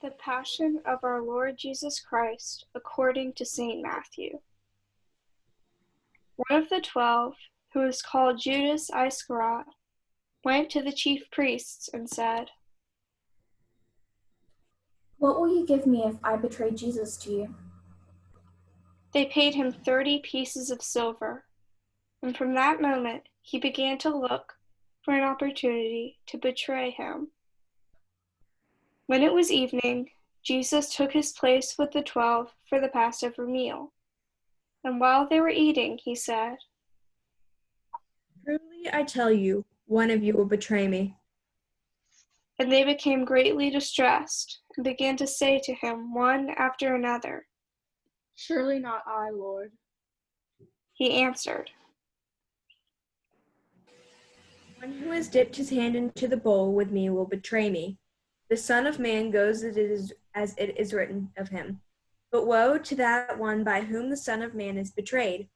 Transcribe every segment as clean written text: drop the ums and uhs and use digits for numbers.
The Passion of our Lord Jesus Christ according to St. Matthew. One of the 12, who is called Judas Iscariot, went to the chief priests and said, "What will you give me if I betray Jesus to you?" They paid him 30 pieces of silver, and from that moment he began to look for an opportunity to betray him. When it was evening, Jesus took his place with the 12 for the Passover meal. And while they were eating, he said, "Truly I tell you, one of you will betray me." And they became greatly distressed and began to say to him one after another, "Surely not I, Lord." He answered, "One who has dipped his hand into the bowl with me will betray me. The Son of Man goes as it is written of him. But woe to that one by whom the Son of Man is betrayed.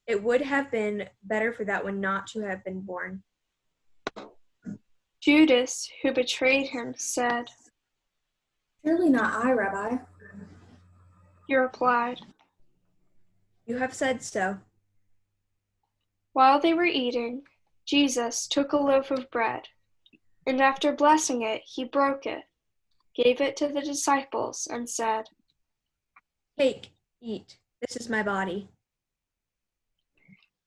It would have been better for that one not to have been born." Judas, who betrayed him, said, "Surely not I, Rabbi." He replied. "You have said so." While they were eating, Jesus took a loaf of bread, and after blessing it, he broke it, gave it to the disciples, and said, "Take, eat, this is my body."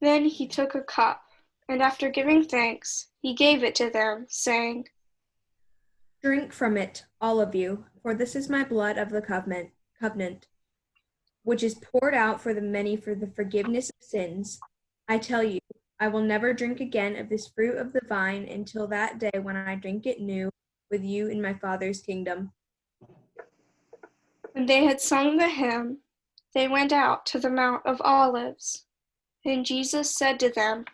Then he took a cup, and after giving thanks, he gave it to them, saying, "Drink from it, all of you, for this is my blood of the covenant, which is poured out for the many for the forgiveness of sins. I tell you, I will never drink again of this fruit of the vine until that day when I drink it new with you in my Father's kingdom." When they had sung the hymn, they went out to the Mount of Olives. Then Jesus said to them,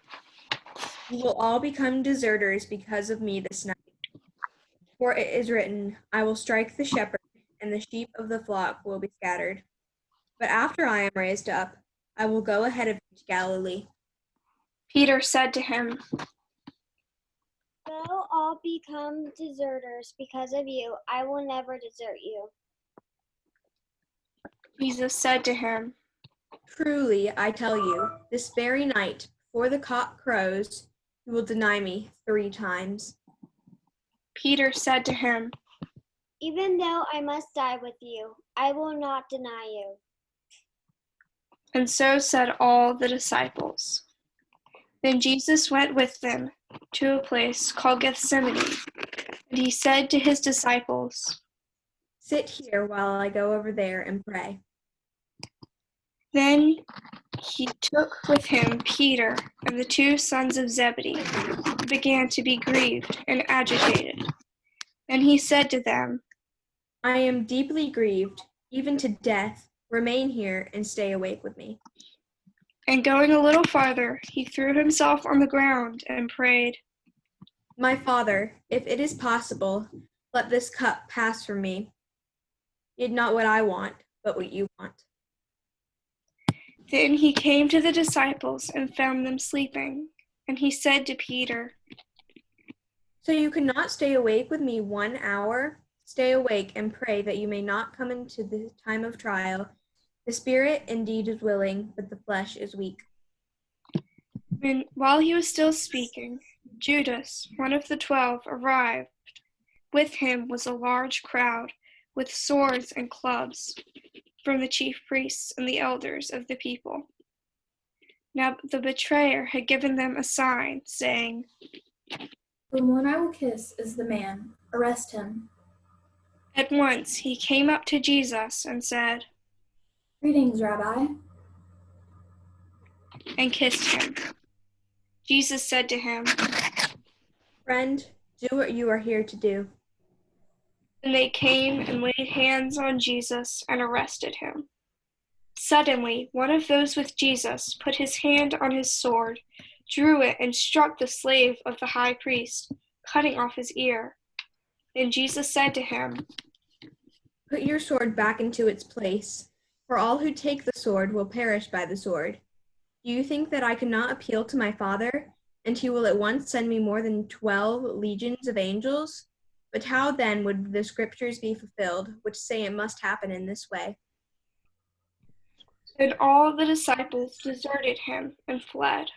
"You will all become deserters because of me this night. For it is written, I will strike the shepherd, and the sheep of the flock will be scattered. But after I am raised up, I will go ahead of you to Galilee." Peter said to him, Though all become deserters because of you, I will never desert you. Jesus said to him, "Truly, I tell you, this very night, before the cock crows, you will deny me 3 times. Peter said to him, Even though I must die with you, I will not deny you. And so said all the disciples. Then Jesus went with them to a place called Gethsemane, and he said to his disciples, Sit here while I go over there and pray." Then he took with him Peter and the 2 sons of Zebedee, who began to be grieved and agitated. And he said to them, "I am deeply grieved, even to death. Remain here and stay awake with me." And going a little farther, he threw himself on the ground and prayed, "My Father, if it is possible, let this cup pass from me. Yet not what I want, but what you want." Then he came to the disciples and found them sleeping. And he said to Peter, "So you cannot stay awake with me 1 hour? Stay awake and pray that you may not come into the time of trial. The spirit indeed is willing, but the flesh is weak." While he was still speaking, Judas, one of the 12, arrived. With him was a large crowd with swords and clubs from the chief priests and the elders of the people. Now the betrayer had given them a sign, saying, "The one I will kiss is the man. Arrest him." At once he came up to Jesus and said, "Greetings, Rabbi," and kissed him. Jesus said to him, "Friend, do what you are here to do." And they came and laid hands on Jesus and arrested him. Suddenly, one of those with Jesus put his hand on his sword, drew it, and struck the slave of the high priest, cutting off his ear. Then Jesus said to him, "Put your sword back into its place, for all who take the sword will perish by the sword. Do you think that I cannot appeal to my Father, and he will at once send me more than 12 legions of angels? But how then would the scriptures be fulfilled, which say it must happen in this way? Then all the disciples deserted him and fled.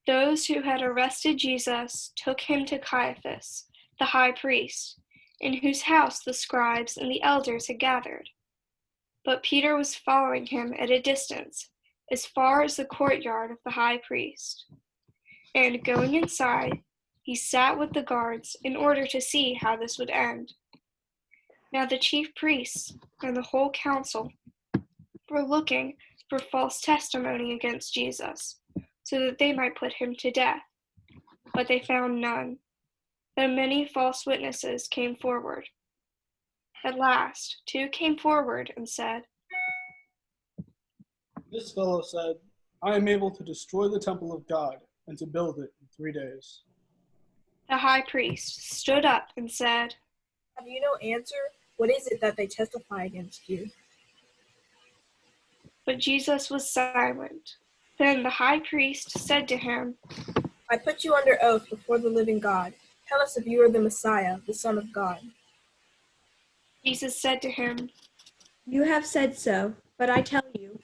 Those who had arrested Jesus took him to Caiaphas, the high priest, in whose house the scribes and the elders had gathered. But Peter was following him at a distance, as far as the courtyard of the high priest. And going inside, he sat with the guards in order to see how this would end. Now the chief priests and the whole council were looking for false testimony against Jesus, so that they might put him to death. But they found none, though many false witnesses came forward. At last, 2 came forward and said, This fellow said, I am able to destroy the temple of God and to build it in 3 days. The high priest stood up and said, Have you no answer? What is it that they testify against you? But Jesus was silent. Then the high priest said to him, I put you under oath before the living God. Tell us if you are the Messiah, the Son of God. Jesus said to him, You have said so, but I tell you,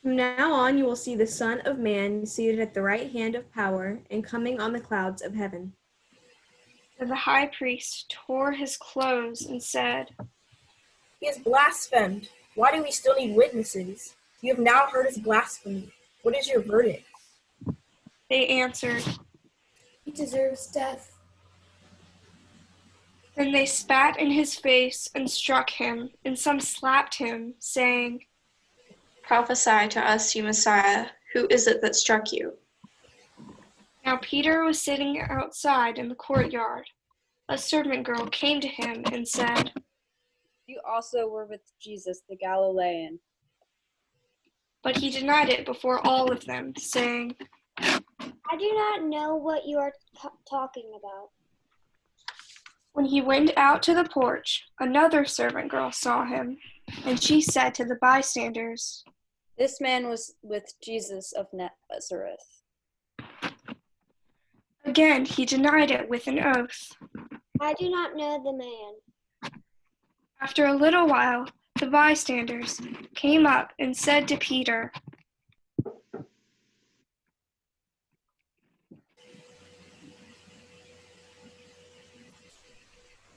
from now on you will see the Son of Man seated at the right hand of power and coming on the clouds of heaven. Then the high priest tore his clothes and said, He has blasphemed. Why do we still need witnesses? You have now heard his blasphemy. What is your verdict? They answered. He deserves death. Then they spat in his face and struck him, and some slapped him, saying, Prophesy to us, you Messiah. Who is it that struck you? Now Peter was sitting outside in the courtyard. A servant girl came to him and said, You also were with Jesus the Galilean. But he denied it before all of them, saying, I do not know what you are talking about. When he went out to the porch, another servant girl saw him, and she said to the bystanders, This man was with Jesus of Nazareth. Again he denied it with an oath. I do not know the man. After a little while, the bystanders came up and said to Peter,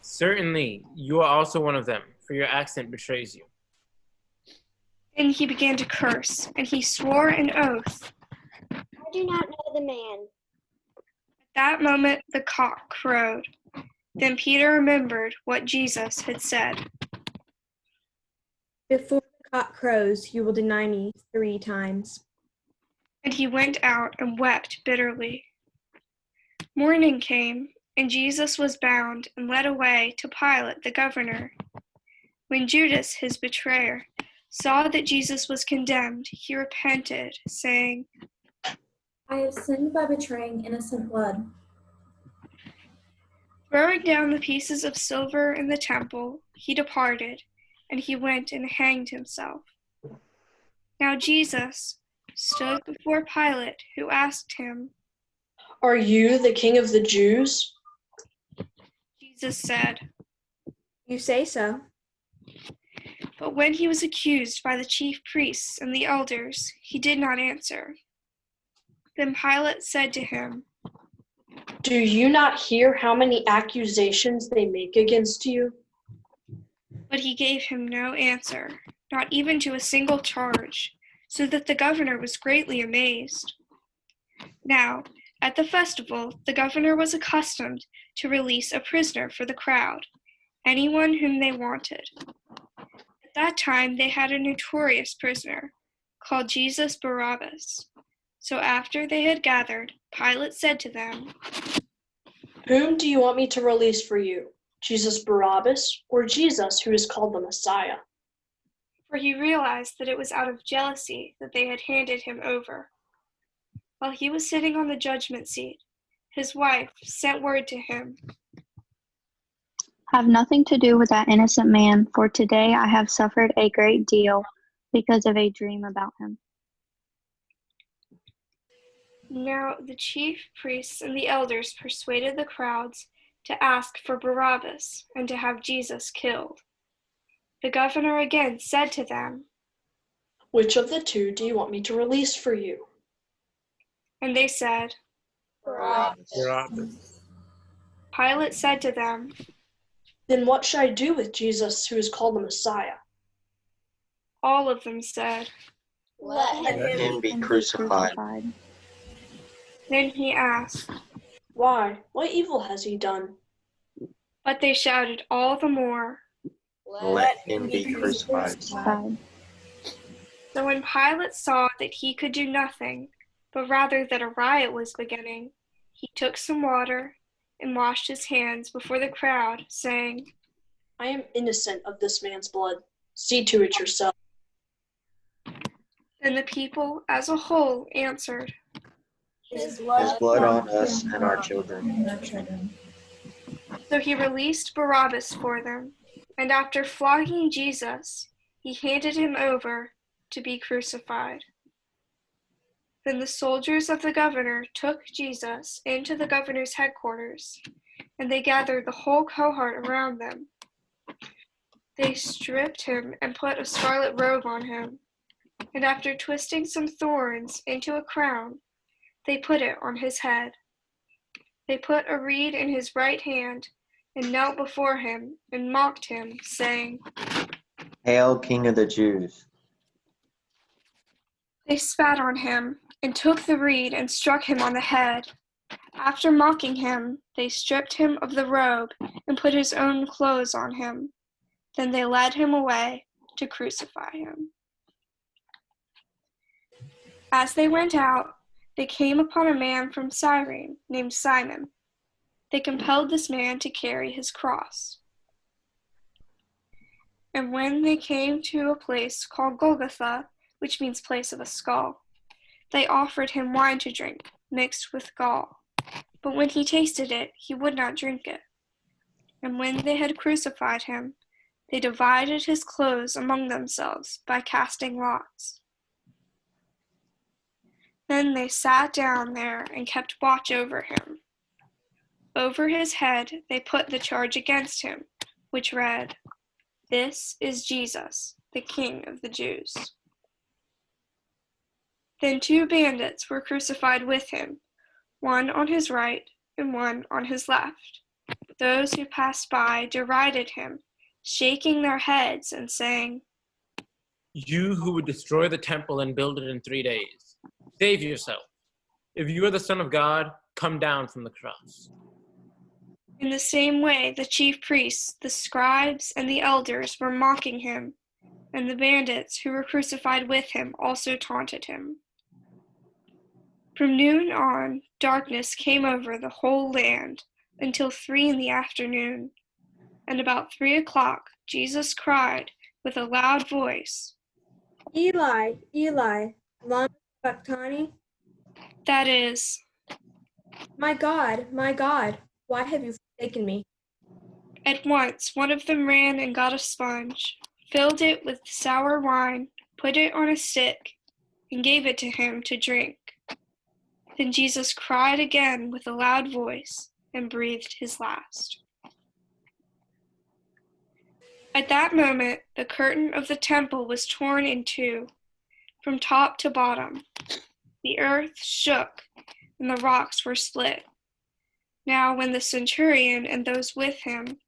Certainly, you are also one of them, for your accent betrays you. Then he began to curse, and he swore an oath. I do not know the man. At that moment the cock crowed. Then Peter remembered what Jesus had said. Before the cock crows, you will deny me 3 times. And he went out and wept bitterly. Morning came, and Jesus was bound and led away to Pilate the governor. When Judas, his betrayer, saw that Jesus was condemned, he repented, saying, I have sinned by betraying innocent blood. Throwing down the pieces of silver in the temple, he departed, and he went and hanged himself. Now Jesus stood before Pilate, who asked him, Are you the king of the Jews? Jesus said, You say so. but when he was accused by the chief priests and the elders, he did not answer. Then Pilate said to him, Do you not hear how many accusations they make against you? But he gave him no answer, not even to a single charge, so that the governor was greatly amazed. Now, at the festival, the governor was accustomed to release a prisoner for the crowd, anyone whom they wanted. At that time, they had a notorious prisoner called Jesus Barabbas. So after they had gathered, Pilate said to them, Whom do you want me to release for you? Jesus Barabbas or Jesus who is called the Messiah? For he realized that it was out of jealousy that they had handed him over. While he was sitting on the judgment seat, his wife sent word to him, Have nothing to do with that innocent man, for today I have suffered a great deal because of a dream about him. Now the chief priests and the elders persuaded the crowds to ask for Barabbas and to have Jesus killed. The governor again said to them, "Which of the two do you want me to release for you?" and they said, Barabbas. Pilate said to them, "Then what should I do with Jesus who is called the Messiah?" all of them said. Let him be crucified. Then he asked, "Why? What evil has he done?" but they shouted all the more. Let him be crucified. So when Pilate saw that he could do nothing, but rather that a riot was beginning, he took some water and washed his hands before the crowd, saying, "I am innocent of this man's blood. See to it yourself." Then the people as a whole answered, His blood on us and our children. So he released Barabbas for them, and after flogging Jesus, he handed him over to be crucified. Then the soldiers of the governor took Jesus into the governor's headquarters, and they gathered the whole cohort around them. They stripped him and put a scarlet robe on him, and after twisting some thorns into a crown, they put it on his head. They put a reed in his right hand and knelt before him and mocked him, saying, Hail, King of the Jews. They spat on him and took the reed and struck him on the head. After mocking him, they stripped him of the robe and put his own clothes on him. Then they led him away to crucify him. As they went out, they came upon a man from Cyrene named Simon. They compelled this man to carry his cross. And when they came to a place called Golgotha, which means place of a skull, they offered him wine to drink, mixed with gall. But when he tasted it, he would not drink it. And when they had crucified him, they divided his clothes among themselves by casting lots. Then they sat down there and kept watch over him. Over his head they put the charge against him, which read, "This is Jesus, the King of the Jews." Then 2 bandits were crucified with him, one on his right and one on his left. Those who passed by derided him, shaking their heads and saying, "You who would destroy the temple and build it in 3 days, save yourself. If you are the Son of God, come down from the cross." In the same way, the chief priests, the scribes, and the elders were mocking him, and the bandits who were crucified with him also taunted him. From noon on, darkness came over the whole land until 3 in the afternoon. And about 3 o'clock, Jesus cried with a loud voice, Eli, Eli, lama sabachthani? that is, My God, why have you forsaken me? At once one of them ran and got a sponge, filled it with sour wine, put it on a stick, and gave it to him to drink. Then Jesus cried again with a loud voice and breathed his last. At that moment, the curtain of the temple was torn in 2, from top to bottom. The earth shook, and the rocks were split. Now when the centurion and those with him,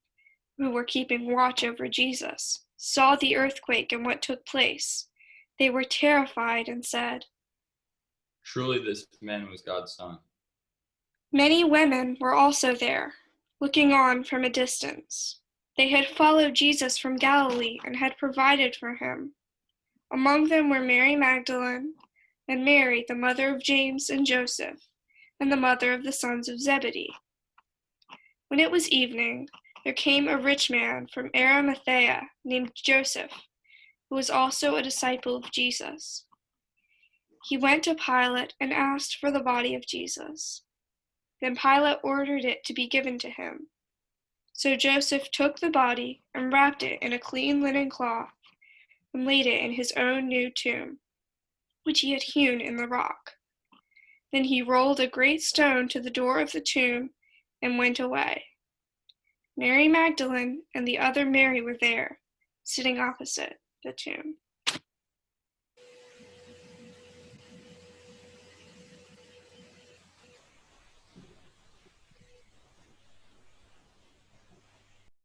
who were keeping watch over Jesus, saw the earthquake and what took place, they were terrified and said, "Truly this man was God's son." Many women were also there, looking on from a distance. They had followed Jesus from Galilee and had provided for him. Among them were Mary Magdalene, and Mary, the mother of James and Joseph, and the mother of the sons of Zebedee. When it was evening, there came a rich man from Arimathea named Joseph, who was also a disciple of Jesus. He went to Pilate and asked for the body of Jesus. Then Pilate ordered it to be given to him. So Joseph took the body and wrapped it in a clean linen cloth and laid it in his own new tomb, which he had hewn in the rock. Then he rolled a great stone to the door of the tomb and went away. Mary Magdalene and the other Mary were there, sitting opposite the tomb.